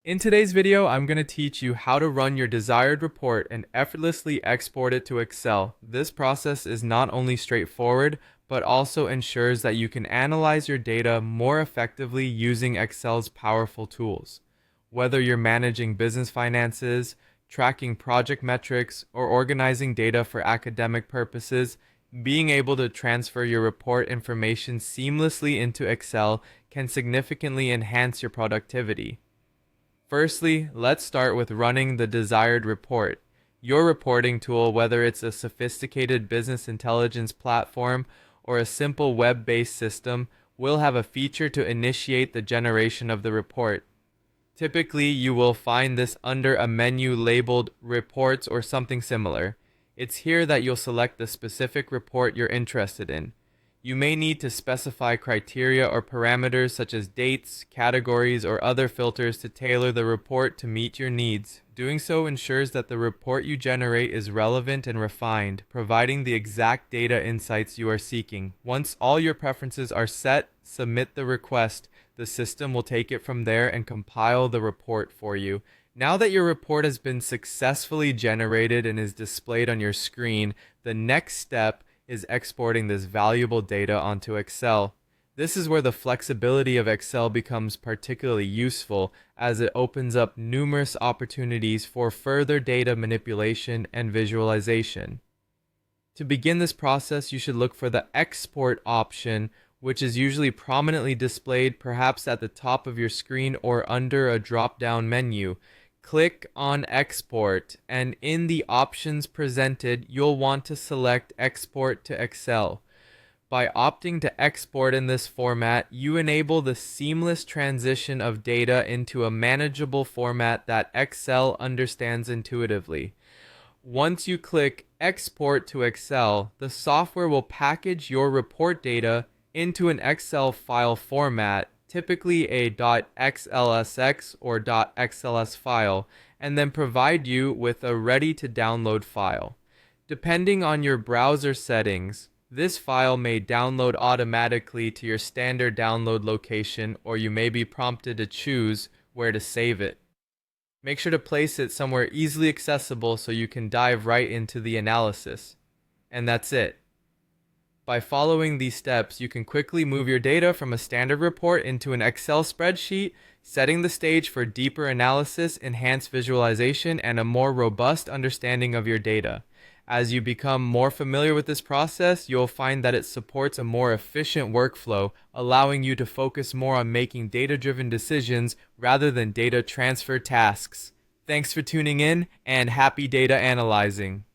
In today's video, I'm going to teach you how to run your desired report and effortlessly export it to Excel. This process is not only straightforward, but also ensures that you can analyze your data more effectively using Excel's powerful tools. Whether you're managing business finances, tracking project metrics, or organizing data for academic purposes, being able to transfer your report information seamlessly into Excel can significantly enhance your productivity. Firstly, let's start with running the desired report. Your reporting tool, whether it's a sophisticated business intelligence platform or a simple web-based system, will have a feature to initiate the generation of the report. Typically, you will find this under a menu labeled Reports or something similar. It's here that you'll select the specific report you're interested in. You may need to specify criteria or parameters such as dates, categories, or other filters to tailor the report to meet your needs. Doing so ensures that the report you generate is relevant and refined, providing the exact data insights you are seeking. Once all your preferences are set, submit the request. The system will take it from there and compile the report for you. Now that your report has been successfully generated and is displayed on your screen, the next step is exporting this valuable data onto Excel. This is where the flexibility of Excel becomes particularly useful, as it opens up numerous opportunities for further data manipulation and visualization. To begin this process, you should look for the Export option, which is usually prominently displayed perhaps at the top of your screen or under a drop-down menu. Click on Export, and in the options presented, you'll want to select Export to Excel. By opting to export in this format, you enable the seamless transition of data into a manageable format that Excel understands intuitively. Once you click Export to Excel, the software will package your report data into an Excel file format, typically a .xlsx or .xls file, and then provide you with a ready-to-download file. Depending on your browser settings, this file may download automatically to your standard download location, or you may be prompted to choose where to save it. Make sure to place it somewhere easily accessible so you can dive right into the analysis. And that's it. By following these steps, you can quickly move your data from a standard report into an Excel spreadsheet, setting the stage for deeper analysis, enhanced visualization, and a more robust understanding of your data. As you become more familiar with this process, you'll find that it supports a more efficient workflow, allowing you to focus more on making data-driven decisions rather than data transfer tasks. Thanks for tuning in, and happy data analyzing.